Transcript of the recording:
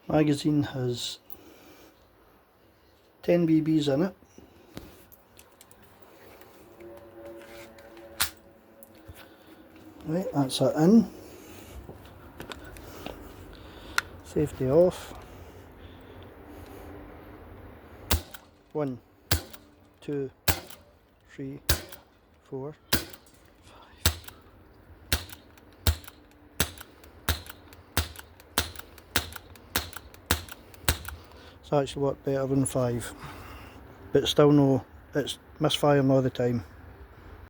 Magazine has 10 BBs in it. Right, that's it in. Safety off. 1, 2, 3, 4, 5. It's actually worked better than 5, but still no, it's misfiring all the time.